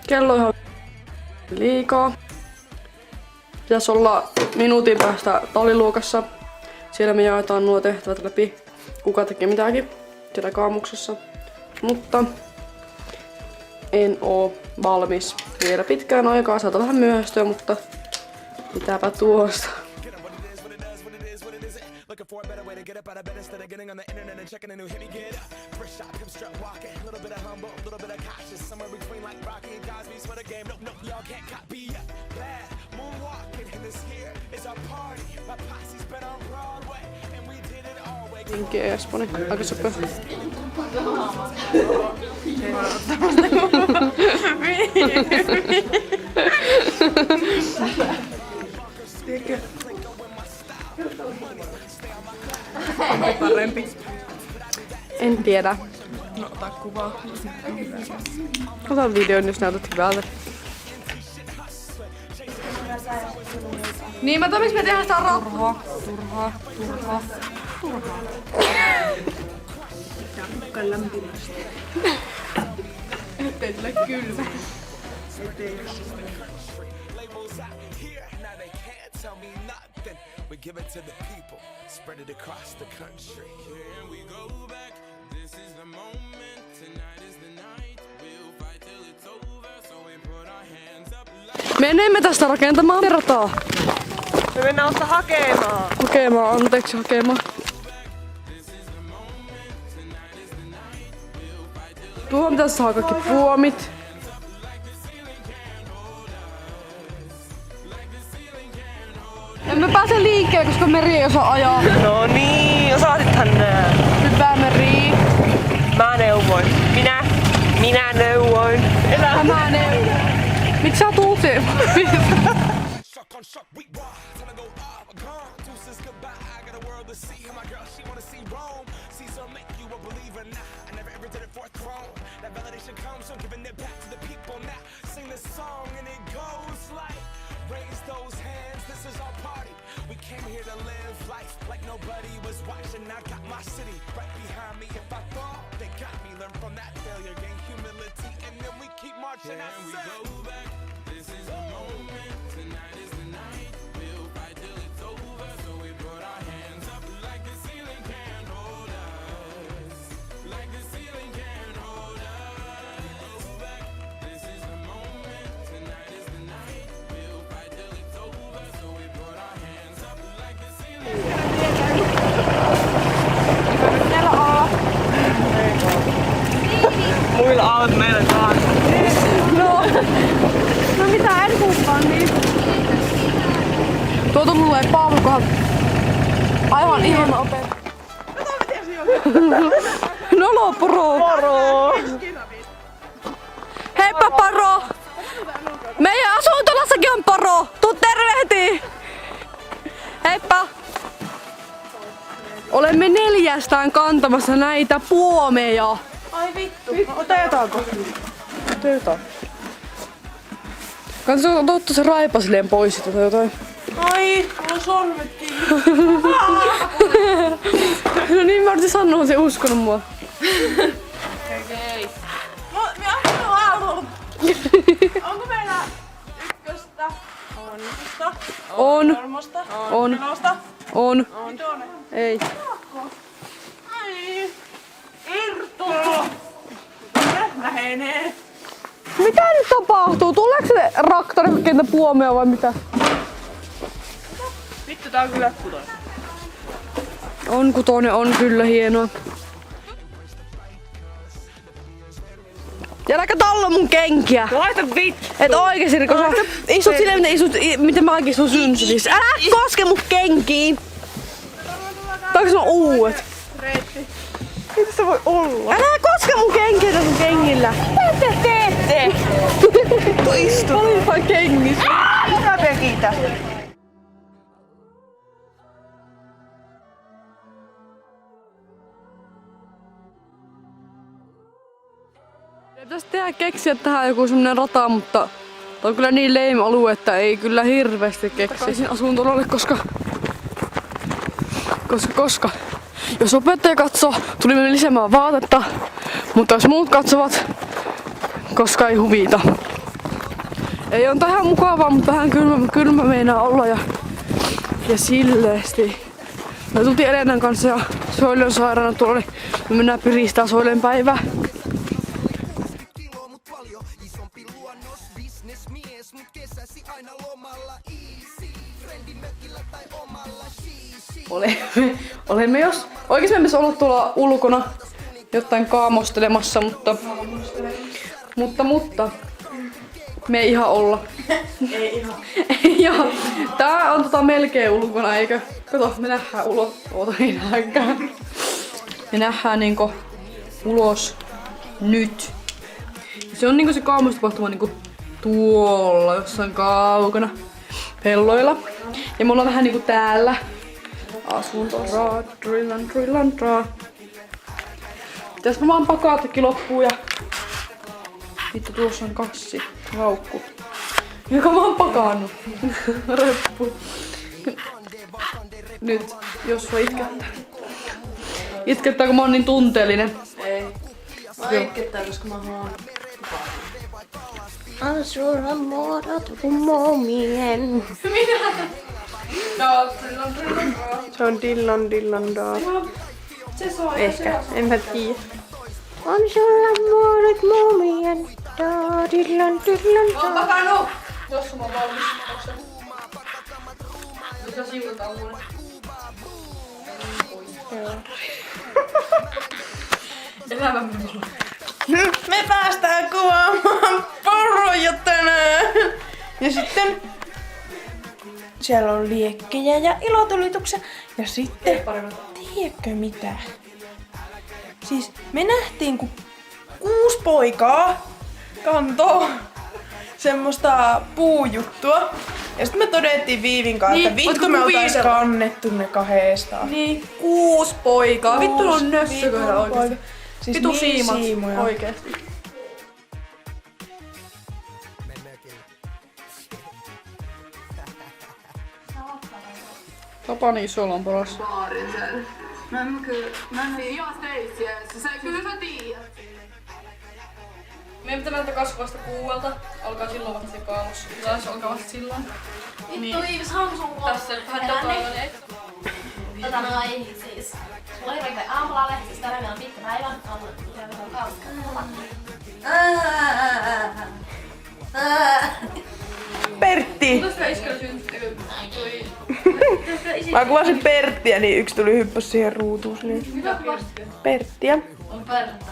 Kello on ihan liikaa. Pitäis olla minuutin päästä talliluokassa. Siellä me jaetaan nuo tehtävät läpi. Kuka tekee mitäkin siellä kaamuksessa. Mutta en oo valmis vielä pitkään aikaa. Saata vähän myöhästyä, mutta mitäpä tuosta. Looking for a better way to get up out of bed instead of getting on the internet and checking a new hit me get up. Fresh shot, come strut walking. A little bit of humble, a little bit of cautious. Somewhere between like Rocky and Cosby's for the game. Nope, nope, y'all can't copy yet. Bad moonwalking, and this here is our party. My posse's been on Broadway, and we did it all way. Inki Esponi, aika sopea. Parempi. En tiedä. No ota kuvaa. Otan videon, jos näytät hyvältä. Niin, mä miksi me tehdään sitä turhaa. Jakka lämpimästi. Ettei tule kylmä. Ettei. We give it to the people, spread it across the country. Here we go back. This is the moment. Tonight is the night. We'll fight till it's over. So we put our hands up like. Menemme tästä rakentamaan rataa. Me mennään vasta hakemaan. Hakemaan. Tuohon pitäisi saada kaikki puomit. Emme pääse liikkeelle, koska Meri ei osaa ajaa. No niin, osaatithan nää. Hyvä Meri. Mä neuvoin. Minä neuvoin. Mä neuvoin. Miksi sä tuut siihen? Shock on shock, we raw. Time to go up, gone. Deuces goodbye. I got a world to see. My girl, she wanna see Rome. Caesar make you a believer now. I never ever did it for a throne. That validation comes from giving it back to the people now. Sing this song and it goes like, raise those hands. This is our party. We came here to live life like nobody was watching. I got my city right behind me. If I fall, they got me. Learn from that failure, gain humility, and then we keep marching. I said, we go back. This is the moment. Tonight is the night. We'll fight till it's over. So we put our hands up like the ceiling can't hold us. Like the ceiling can't hold us. Go back. This is the moment. Tonight is the night. We'll fight till it's over. So we put our hands up like the ceiling. Muilla aallot meillä taas. No mitä en kukaan niin. Tuolta tulee Paavo aivan ihana opettaja. Nolo poro. Heippa poro. Meidän asuntolassakin on poro. Tuu tervehtii. Heippa. Olemme 4 kantamassa näitä puomeja. Ai vittu. Otetaanko? Otetaan. Kansi ottaa se raipa silleen pois tai jotain. Ai, mulla sormet kiinni. No niin mä olisin sanoa, se uskonut mua. Okei. Onko meillä ykköstä? On. Kolmosta? On. Nelosta? On. Vitonen? Ei. Ai. Irtu! Lähenee. Mitä nyt tapahtuu? Tuleeko se traktori hakemaan puomia vai mitä? Vittu, tää on kyllä kutonen. On kutonen, on kyllä hienoa. Ja äläkä tallo mun kenkiä. Laita vittu! Et oikeesti, koska istut silleen miten mäkin istun synsylissä. Älä koske mun kenkiin! Taikka sun uudet? Reetti. Mitä se voi olla? Älä koske mun kenkiä sun kengillä! Mitä te teette? Istu. Olipa kengissä. Mitä Pekitä? Pitäis tehdä keksiä tähän joku semmonen rata, mutta tää on kyllä niin lame alue, että ei kyllä hirveästi keksiä asuntololle, koska jos opettaja katsoo, tulimme lisäämään vaatetta, mutta jos muut katsovat, koska ei huvita. Ei on ihan mukavaa, mutta vähän kylmä meinaa olla ja silleesti. Me tultiin Elenan kanssa ja Soili on sairaana tuolla, niin me mennään piristää Soilen päivää. Olemme jos... Oikeesti me emme olla tuolla ulkona jotain kaamostelemassa, mutta... Me ei ihan olla. Ei ihan. Joo. Tää on melkein ulkona, eikö? Kato, me nähdään ulos. Oota, ei nähdäänkään. Me nähdään niinku ulos nyt. Se on niinku se kaamostapahtuma niinku tuolla jossain kaukana pelloilla. Ja me ollaan vähän niinku täällä. Asuntoraa, drillandraa. Pitäis mä vaan pakaatakin loppuun ja... Vittu, tuossa on kassi. Laukku. Joka mä oon pakannut. Reppu. Nyt, jos voi itkettää. Itkettää, kun mä oon niin tunteellinen. Ei. Mä itkettää, koska mä haluan. On sulla muodot kuin muumien. Se on Dillan daa. Se soi. Ehkä, en mä tiedä. On sulla muodot muumien. Dillan Mä oon pakannut! Jos mä oon valmis. Mitä sivutaan mulle? Elämä minulla. Me päästään kuvaamaan poroja tänään! Ja sitten siellä on liekkejä ja ilotulituksia. Ja sitten, tiedätkö mitä? Siis me nähtiin, kun 6 poikaa kantoo semmoista puujuttua. Ja sitten me todettiin Viivin kanssa, Niin, että vittu ootko me kun oltais viidellä? kannettu ne kahdestaan. Niin, 6 poikaa. Vittu on nössököitä oikeesti. Siis Vitu niin siimat siimoja. oikeesti. Tapani isolla on paras. Meidän pitää mennä takas vasta 6. Alkaa silloin vasta se kaamos. Taas alkaa vasta silloin. Vittu Iivis, haluan sun Tässä vähän dataa. siis. Mulla oli vaikka aamulla lehtistä, tänään meillä on pitkä päivä. Aamulla on kauska. Pertti! Tuossa iskellä syntyy. Mä kuvasin Perttiä, niin yksi tuli hyppäs siihen ruutuun. Niin. Mitä kuvasit? Perttiä. On Pertta.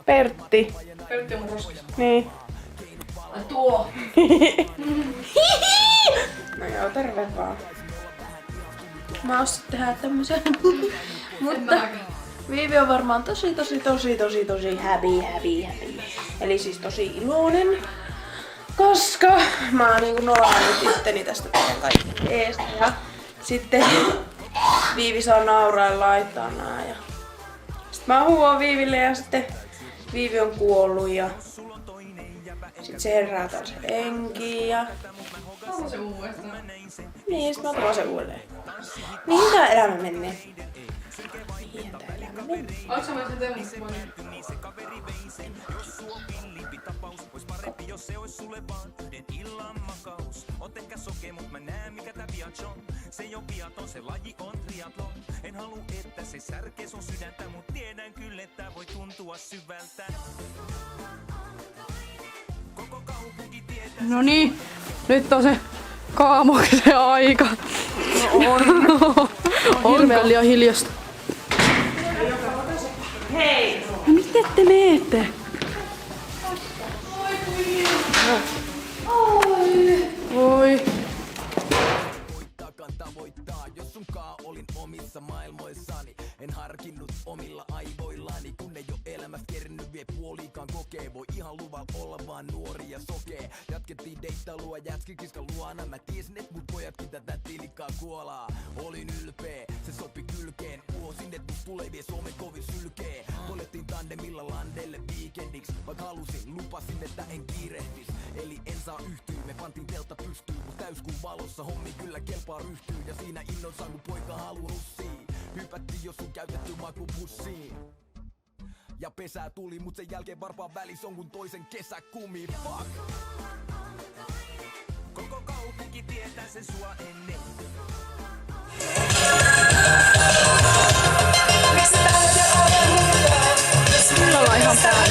Pertti. Pertti on mun roskis. Niin. Ai tuo. No joo, terve vaan. Mä osasin tehdä tämmösen. Mutta Viivi on varmaan tosi happy. Eli siis tosi iloinen. Koska mä oon niinku nolannut itteni tästä teidän kaikkien eestä. Ja sitten Viivi saa nauraa ja laittaa nää. Ja sit mä huuan Viiville ja sitten Viivi on kuollut ja sit se herää taas henkiin ja Haluan se uudestaan. niin, sit mä otan sen uudelleen. Mihin tää elämä menee? Mihin tää elämä menee? Oletko sä sen teemassa? No niin, nyt on se kaamoksen aika. No on. Hirveän liian hiljasta. Hei! No mitä te meette? Oi. Jos sunkaan olin omissa maailmoissani, en harkinnut omilla aivoillani, kun ei oo elämässä kerännyt vie puoliikaan kokee. Voi ihan luvalla olla vaan nuori ja sokee. Jatkettiin deittailua jätskikiska luona. Mä tiesin, et mut pojatkin tätä tilikkaa kuolaa. Olin ylpeä, se sopi kylkeen. Uosin, et mut tulee vie Suomen kovin sylkee. Poljettiin tandemilla landelle viikendiks. Vaik halusin, lupasin, että en kiirehtis. Eli en saa yhtyä, me pantiin teltta pystyyn. Mut täyskuun valossa hommi kyllä kelpaa ryhtyy. Ja siinä innon saanut poika halu russiin. Hypättiin jo sun käytetty makupussiin. Ja pesää tuli, mut sen jälkeen varpaan välis on kun toisen kesäkumi. Fuck! sen sua ennen. Kyllä ollaan ihan päällä.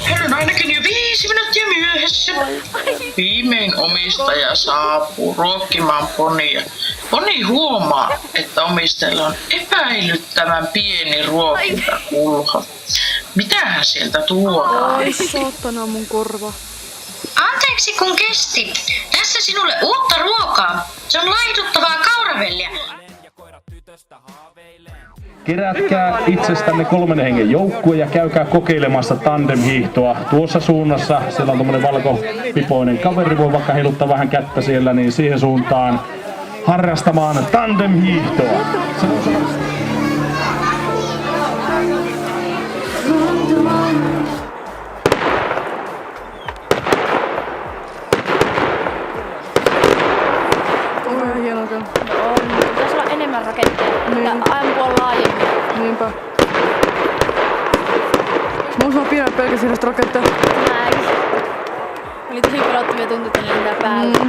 Hän on ainakin jo 5 minuuttia myöhässä. Viimein omistaja saapuu ruokkimaan ponia. Poni huomaa, että omistajalla on epäilyttävän pieni ruokintakulho. Mitähän sieltä tuodaan? Ai saatana mun korva. Anteeksi kun kesti. Tässä sinulle uutta ruokaa. Se on laihduttavaa kauravelliä. Kerätkää itsestänne 3 hengen joukkue ja käykää kokeilemassa tandemhiihtoa. Tuossa suunnassa, siellä on tommonen valkopipoinen kaveri, voi vaikka heiluttaa vähän kättä siellä, niin siihen suuntaan harrastamaan tandemhiihtoa. Oi, hieno kyllä. Pitäisi olla enemmän raketteja. Niin. Ampua laajemmin. Niinpä. Mä osaan pidä pelkästään raketteja. Näin. Oli tosi pelottavia tunteita lentää päällä.